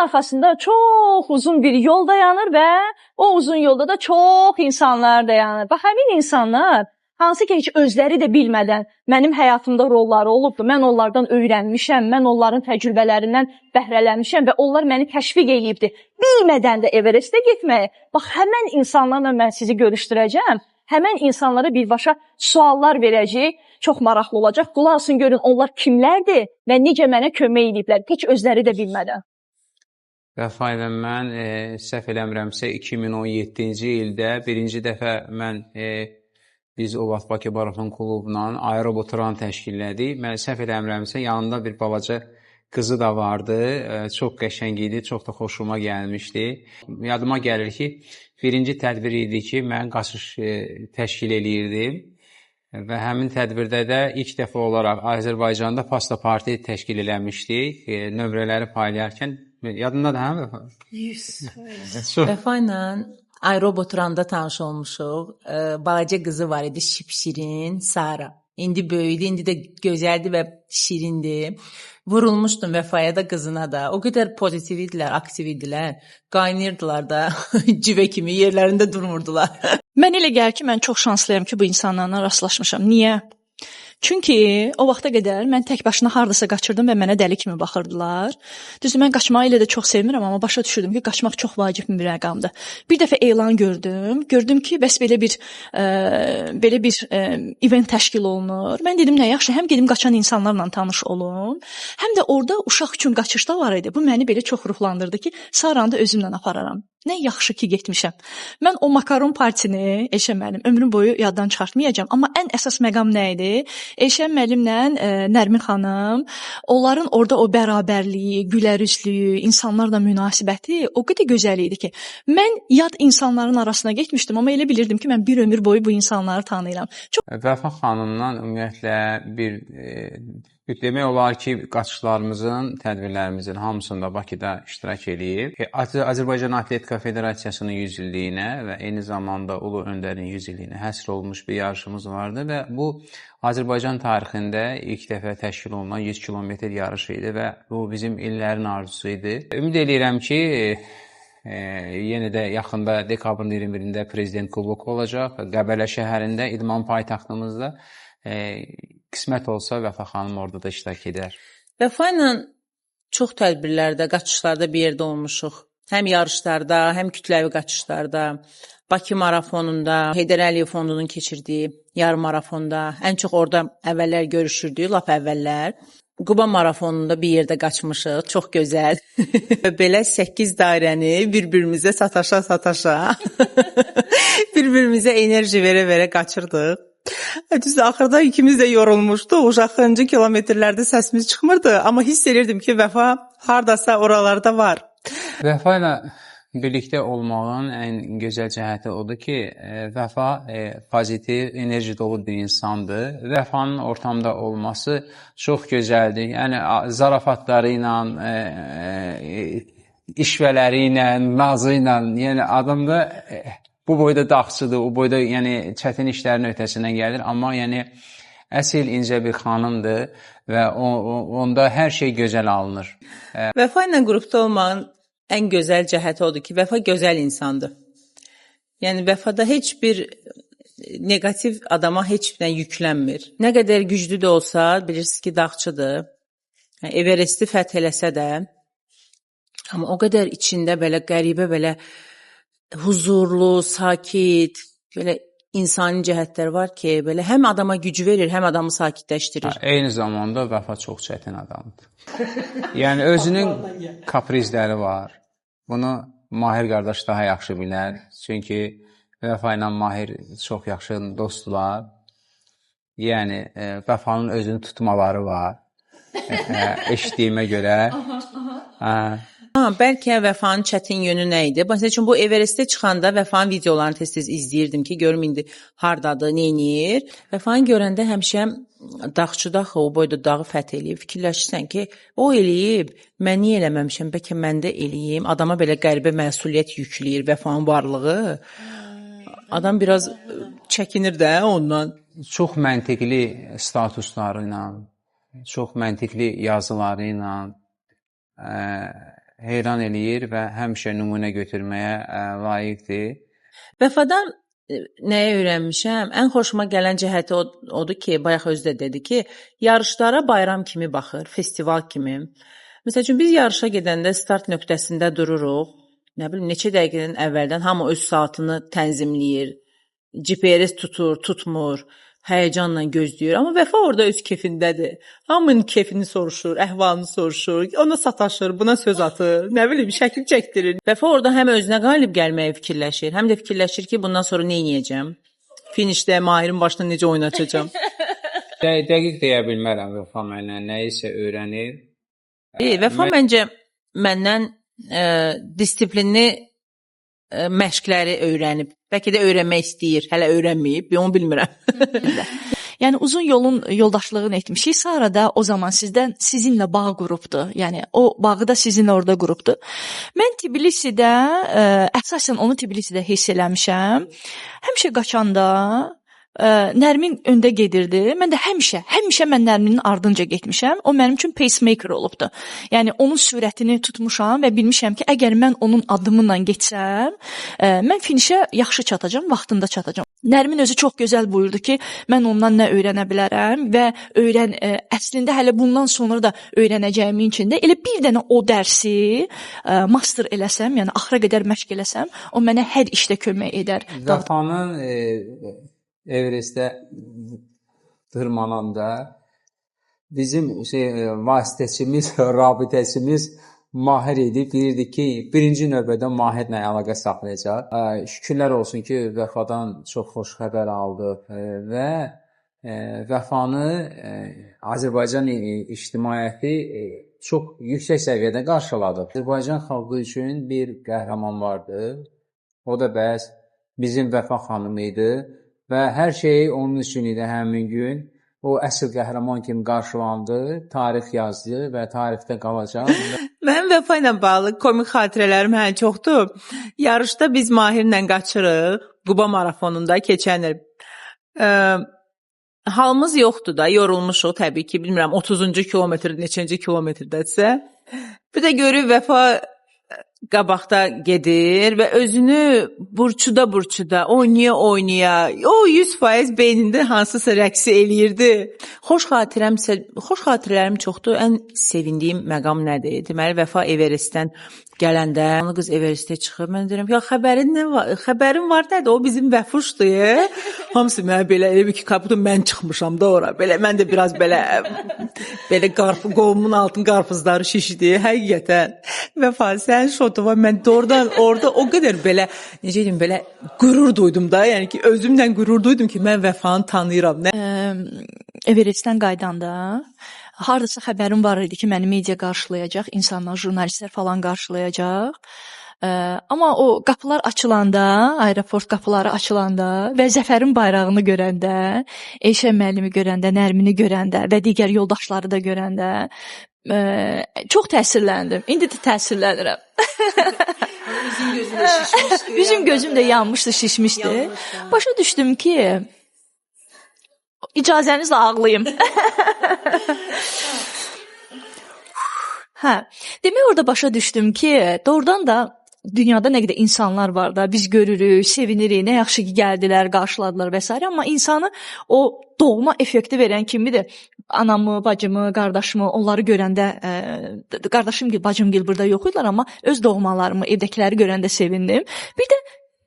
arxasında çox uzun bir yol dayanır və o uzun yolda da çox insanlar dayanır. Bax, həmin insanlar hansı ki, heç özləri də bilmədən mənim həyatımda rolları olubdur. Mən onlardan öyrənmişəm, mən onların təcrübələrindən bəhrələnmişəm və onlar məni təşviq edibdir. Bilmədən də Everestə getməyə. Bax, həmən insanlarla mən sizi görüşdürəcəm. Həmən insanlara birbaşa suallar verəcək. Çox maraqlı olacaq. Qulaq asın, görün onlar kimlərdir və necə mənə kömək ediblər. Heç özləri də bilmədən. Vəfa ilə mən səhv eləmirəmsə 2017-ci ildə birinci dəfə mən biz o vaxt Bakı Maraton Klubla aerobot run təşkil elədik. Mən səhv eləmirəmsə yanında bir balaca qızı da vardı. Çox qəşəng idi, çox da xoşuma gəlmişdi. Yadıma gəlir ki, birinci tədbir idi ki, mən qaçış təşkil eləyirdim. Və həmin tədbirdə də ilk dəfə olaraq Azərbaycanda pasta parti təşkil eləmişdik. Nömrələri paylayarkən yadındadır, hə Vəfa? 100%. Vəfa ilə aerobot randa tanış olmuşuq. Balaca qızı var idi, şipşirin, Sara. İndi böyüdü, indi də gözəldir və şirindir. Vurulmuşdum Vəfaya da, qızına da. O qədər pozitiv idilər, aktiv idilər. Qaynayırdılar da, cüvə kimi yerlərində durmurdular. Mən elə gəlir ki, mən çox şanslıyam ki, bu insanlarla rastlaşmışam. Niyə? Çünki o vaxta qədər mən tək başına hardasa qaçırdım və mənə dəli kimi baxırdılar. Düzdür, mən qaçmağı elə də çox sevmirəm, amma başa düşürdüm ki, qaçmaq çox vacib bir rəqamdır. Bir dəfə elan gördüm. Gördüm ki, bəs belə bir event təşkil olunur. Mən dedim, nə yaxşı, həm gedim qaçan insanlarla tanış olum, həm də orada uşaq üçün qaçışda var idi. Bu məni belə çox ruhlandırdı ki, Saranı da özümlə apararam. Nə yaxşı ki, getmişəm. Mən o makaron partini, Elşən müəllim, ömrüm boyu yaddan çıxartmayacağam. Amma ən əsas məqam nə idi? Elşən müəllimlə Nərmin xanım, onların orada o bərabərliyi, gülərüzlüyü, insanlarla münasibəti o qədər gözəl idi ki, mən yad insanların arasına getmişdim, amma elə bilirdim ki, mən bir ömür boyu bu insanları tanıyıram. Vəfa xanımdan ümumiyyətlə demək olar ki, qaçışlarımızın, tədbirlərimizin hamısında Bakıda iştirak edib. Azərbaycan Atletika Federasiyasının 100 illiyinə və eyni zamanda Ulu Öndərin 100 illiyinə həsr olunmuş bir yarışımız vardı və bu Azərbaycan tarixində ilk dəfə təşkil olunan 100 kilometr yarışı idi və bu bizim illərin arzusu idi. Ümid edirəm ki, yenə də yaxında dekabrın 21-də Prezident Kuboku olacaq. Qəbələ şəhərində, idman paytaxtımızda qismət olsa Vəfa xanım orada da iştirak edər. Vəfa ilə çox tədbirlərdə, qaçışlarda bir yerdə olmuşuq. Həm yarışlarda, həm kütləvi qaçışlarda, Bakı marafonunda, Heydər Əliyev fondunun keçirdiyi yarım marafonda, ən çox orada əvvəllər görüşürdük, lap əvvəllər. Quba marafonunda bir yerdə qaçmışıq, çox gözəl. Belə 8 dairəni bir-birimizə sataşa, bir-birimizə enerji verə-verə qaçırdıq. Düzdür, axırda ikimiz də yorulmuşduq. Uşaqıncı kilometrlərdə səsimiz çıxmırdı, amma hiss edirdim ki, Vəfa hardasa oralarda var. Vəfa ilə birlikdə olmağın ən gözəl cəhəti odur ki, Vəfa pozitiv, enerji dolu bir insandır. Vəfanın ortamda olması çox gözəldir. Yəni, zarafatları ilə, işvələri ilə, nazı ilə, yəni adamda bu boyda dağçıdır, o boyda yəni çətin işlərin ötəsindən gəlir, amma yəni əsl incə bir xanımdır və onda hər şey gözəl alınır. Vəfa ilə qrupda olmağın ən gözəl cəhəti odur ki, Vəfa gözəl insandır. Yəni Vəfada heç bir negativ adama heç birdən yüklənmir. Nə qədər güclü də olsa, bilirsiniz ki, dağçıdır. Everesti fəth eləsə də, amma o qədər içində belə qəribə, belə huzurlu, sakit, belə insani cəhətlər var ki, belə həm adama güc verir, həm adamı sakitləşdirir. Eyni zamanda Vəfa çox çətin adamdır. Yəni özünün kaprizləri var. Bunu Mahir qardaş daha yaxşı bilər. Çünki Vəfa ilə Mahir çox yaxşı dostdular. Yəni Vəfanın özünü tutmaları var. Eşitdiyimə görə. Bəlkə Vəfanın çətin yönü nə idi? Məsəl üçün, bu Everestə çıxanda Vəfanın videolarını tez-tez izləyirdim ki, görüm indi hardadır, neynir. Vəfanı görəndə həmişə dağçıda o boyda dağı fəth eləyib. Fikirləşirsən ki, o eləyib, mən niyə eləməmişəm, bəlkə mən də eləyim. Adama belə qəribə məsuliyyət yükləyir Vəfanın varlığı. Adam biraz çəkinir də ondan. Çox məntiqli statusları ilə, çox məntiqli yazıları ilə heyran eləyir və həmişə nümunə götürməyə layiqdir. Vəfadan nəyə öyrənmişəm? Ən xoşuma gələn cəhəti odur ki, bayaq özü də dedi ki, yarışlara bayram kimi baxır, festival kimi. Məsəl üçün biz yarışa gedəndə start nöqtəsində dururuq. Nə bilim, neçə dəqiqədən əvvəldən hamı öz saatını tənzimləyir. GPS tutur, tutmur, həyəcanla gözləyir. Amma Vəfa orada öz kefindədir. Hamının kefini soruşur, əhvalını soruşur, ona sataşır, buna söz atır, nə bilim, şəkil çəkdirir. Vəfa orada həm özünə qalib gəlməyi fikirləşir, həm də fikirləşir ki, bundan sonra nə edəcəm? Finişdə Mahirin başına necə oynaçacağam? Dəqiq deyə bilmərəm Vəfa məndən nəyisə öyrənir. Vəfa məncə məndən disiplinli məşqləri öyrənib. Bəlkə də öyrənmək istəyir, hələ öyrənməyib, onu bilmirəm. Yəni uzun yolun yoldaşlığını etmişik. Sonra da o zaman sizinlə bağ qurubdu. Yəni o bağı da sizinlə orada qurubdu. Mən Tbilisidə əsasən onu Tbilisidə hiss eləmişəm. Həmişə qaçanda Nərmin öndə gedirdi. Mən də həmişə mən Nərminin ardınca getmişəm. O mənim üçün pacemaker olubdu. Yəni onun sürətini tutmuşam və bilmişəm ki, əgər mən onun addımıyla getsəm, mən finişə yaxşı çatacağam, vaxtında çatacağam. Nərmin özü çox gözəl buyurdu ki, mən ondan nə öyrənə bilərəm və əslində hələ bundan sonra da öyrənəcəyimin içində elə bir dənə o dərsi master eləsəm, yəni axıra qədər məşq eləsəm, o mənə hər işdə kömək edər. Vəfanın Everestə dırmananda bizim vasitəçimiz, rabitəçimiz Mahir idi. Bilirdi ki, birinci növbədə Mahirlə əlaqə saxlayacaq. Şükürlər olsun ki, Vəfadan çox xoş xəbər aldıq və Vəfanı Azərbaycan ictimaiyyəti çox yüksək səviyyədə qarşıladı. Azərbaycan xalqı üçün bir qəhrəman vardı. O da bəs bizim Vəfa xanım idi. Və hər şey onun üçün idi həmin gün. O əsl qəhrəman kimi qarşılandı, tarix yazdı və tarixdə qalacaq. Mənim Vəfa ilə bağlı komik xatirələrim hələ çoxdur. Yarışda biz Mahirlə qaçırıq, Quba marafonunda keçən il. Halımız yoxdur da, yorulmuşuq təbii ki, bilmirəm 30-cu kilometr, neçənci kilometrdədirsə. Bir də görür Vəfa qabaqda gedir və özünü burçuda oynaya, o 100% beynində hansısa rəqsi eləyirdi. Xoş xatirələrim çoxdur. Ən sevindiyim məqam nədir? Deməli, Vəfa Everestdən gələndə, onu qız Everestə çıxır. Mən deyirəm, ya xəbərin var nədir? O bizim Vəfuşdur. Hamısı mənə belə elə ki, kaputun mən çıxmışam da ora. Belə mən də biraz belə qolumun altın qarpızları şişdi. Həqiqətən Vəfa sən şotuva mən doğrudan orada o qədər belə necə deyim belə qürur duydum da. Yəni ki, özümlə qürur duydum ki, mən Vəfanı tanıyıram. Everestdən qaydanda hardasa xəbərim var idi ki, məni media qarşılayacaq, insanlar, jurnalistlər falan qarşılayacaq. Amma o qapılar açılanda, aeroport qapıları açılanda və Zəfərin bayrağını görəndə, Eşə müəllimi görəndə, Nərmini görəndə və digər yoldaşları da görəndə çox təsirləndim. İndi də təsirlənirəm. Üzüm gözüm də yanmışdı, şişmişdi. Başa düşdüm ki, icazənizlə ağlayım. Demək orada başa düşdüm ki, doğrudan da dünyada nə qədər insanlar var da, biz görürük, sevinirik, nə yaxşı ki gəldilər, qarşıladılar və s. Amma insanı o doğma effekti verən kimdir? Anamı, bacımı, qardaşımı, onları görəndə, qardaşımgil, bacımgil burada yox idilər, amma öz doğmalarımı, evdəkiləri görəndə sevindim. Bir də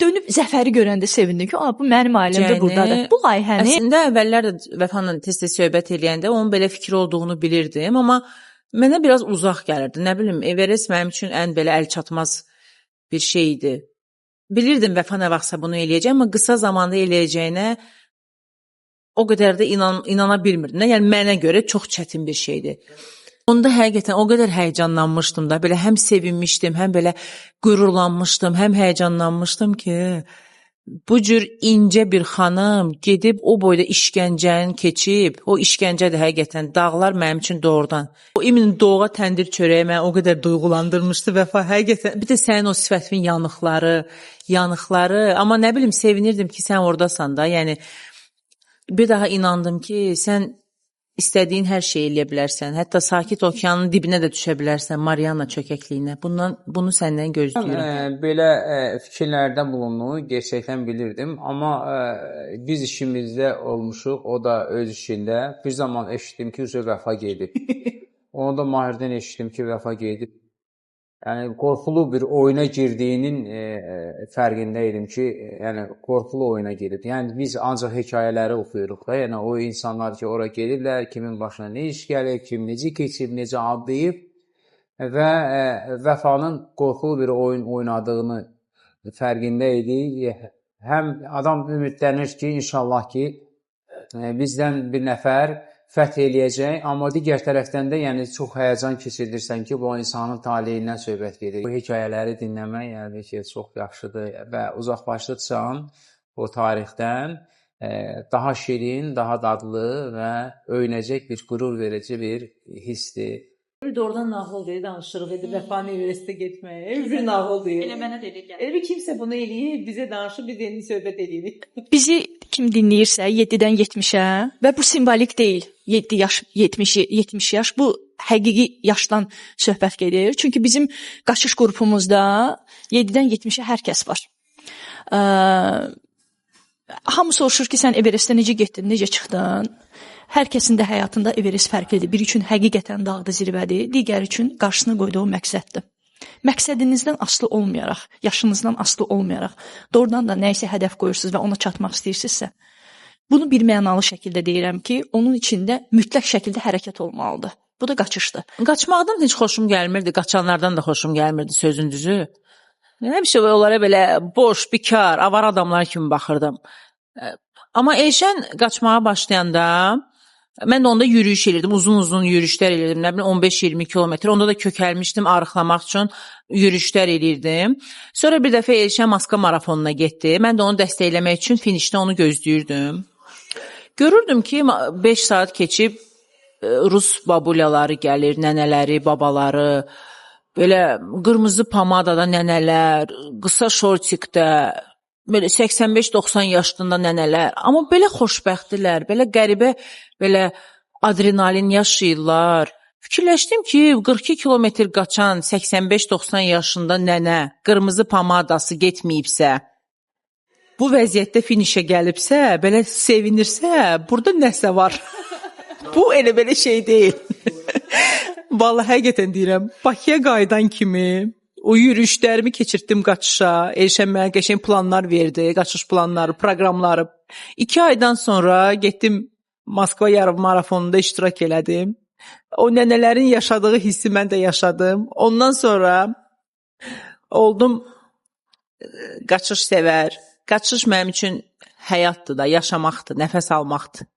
dönüb Zəfəri görəndə sevindim ki, bu mənim ailəm də buradadır. Bu layihəni əslində əvvəllər də Vəfanla tez-tez söhbət eləyəndə onun belə fikri olduğunu bilirdim, amma mənə biraz uzaq gəlirdi. Nə bilim, Everest mənim üçün ən belə əl çatmaz bir şeydi. Bilirdim Vəfa nə vaxtsa bunu eləyəcək, amma qısa zamanda eləyəcəyinə o qədər də inana bilmirdim. Yəni mənə görə çox çətin bir şeydir. Onda həqiqətən o qədər həyəcanlanmışdım da, belə həm sevinmişdim, həm belə qürurlanmışdım, həm həyəcanlanmışdım ki, bu cür incə bir xanım gedib o boyda işgəncəni keçib, o işgəncə də həqiqətən dağlar mənim üçün doğrudan. O imin doğğa təndir çörəyi mənə o qədər duyğulandırmışdı Vəfa, həqiqətən. Bir də sənin o sifətin yanıqları, amma nə bilim sevinirdim ki, sən oradasan da, yəni bir daha inandım ki, sən İstədiyin hər şeyi eləyə bilərsən. Hətta sakit okeanın dibinə də düşə bilərsən, Mariana çökəkliyinə. Bunu səndən gözləyirəm. Belə fikirlərdə bulunduğunu gerçəkdən bilirdim, amma biz işimizdə olmuşuq, o da öz işində. Bir zaman eşitdim ki, Vəfa gedib. Onu da Mahirdən eşitdim ki, Vəfa gedib. Yəni qorxulu bir oyuna girdiyinin fərqində idim ki, yəni qorxulu oyuna girib. Yəni biz ancaq hekayələri oxuyuruq da. Yəni o insanlar ki, ora gediblər, kimin başına nə iş gəlib, kim necə keçib, necə adlayıb və Vəfanın qorxulu bir oyun oynadığını fərqində idi. Həm adam ümidlənir ki, inşallah ki, bizdən bir nəfər fəth eləyəcək, amma digər tərəfdən də yəni çox həyəcan keçirirsən ki, bu insanın taleyindən söhbət gedir. Bu hekayələri dinləmək yəni ki, çox yaxşıdır və uzaqlaşdıqca o tarixdən daha şirin, daha dadlı və öyünəcək bir qürur verici bir hissdir. Doğrudan nağıl deyir, danışırıq edir, Vəfanın Everestə getməyə. Bir nağıl deyir. Elə mənə də elə gəlir. Elə kimsə bunu eləyir, bizə danışır, biz yeni söhbət eləyirik. Bizi kim dinləyirsə 7-dən 70-ə və bu simvolik deyil. 7 yaş, 70 yaş bu həqiqi yaşdan söhbət gedir. Çünki bizim qaçış qrupumuzda 7-dən 70-ə hər kəs var. Hamı soruşur ki, sən Everestə necə getdin, necə çıxdın? Hər kəsin də həyatında Everest fərqlidir. Bir üçün həqiqətən dağda zirvədir, digər üçün qarşısına qoyduğu məqsəddir. Məqsədinizdən asılı olmayaraq, yaşınızdan asılı olmayaraq, doğrudan da nə isə hədəf qoyursunuz və ona çatmaq istəyirsinizsə, bunu bir mənalı şəkildə deyirəm ki, onun içində mütləq şəkildə hərəkət olmalıdır. Bu da qaçışdır. Qaçmaqdan heç xoşum gəlmirdi, qaçanlardan da xoşum gəlmirdi sözün düzü. Həmişə onlara belə boş, bikar, avar adamlar kimi baxırdım. Amma Elşən qaçmağa başlayanda mən də onda yürüyüş edirdim, uzun-uzun yürüyüşlər edirdim, nə bilim 15-20 kilometr. Onda da kökəlmişdim, arıqlamaq üçün yürüyüşlər edirdim. Sonra bir dəfə Elşən Moskva marafonuna getdi. Mən də onu dəstəkləmək üçün finişdə onu gözləyirdim. Görürdüm ki, 5 saat keçib Rus babulyaları gəlir, nənələri, babaları, belə qırmızı pamadada nənələr, qısa şortikdə, belə 85-90 yaşında nənələr, amma belə xoşbəxtdilər, belə qəribə, belə adrenalin yaşayırlar. Fikirləşdim ki, 42 kilometr qaçan 85-90 yaşında nənə qırmızı pamadası getməyibsə, bu vəziyyətdə finişə gəlibsə, belə sevinirsə, burada nəsə var. Bu elə belə şey deyil. Vallahi həqiqətən deyirəm, Bakıya qayıdan kimi o yürüyüşlərimi keçirtdim qaçışa. Elşən mənə qəşəng planlar verdi, qaçış planları, proqramları. 2 aydan sonra getdim Moskva yarım marafonunda iştirak elədim. O nənələrin yaşadığı hissi mən də yaşadım. Ondan sonra oldum qaçış sevər. Qaçış mənim üçün həyatdır da, yaşamaqdır, nəfəs almaqdır.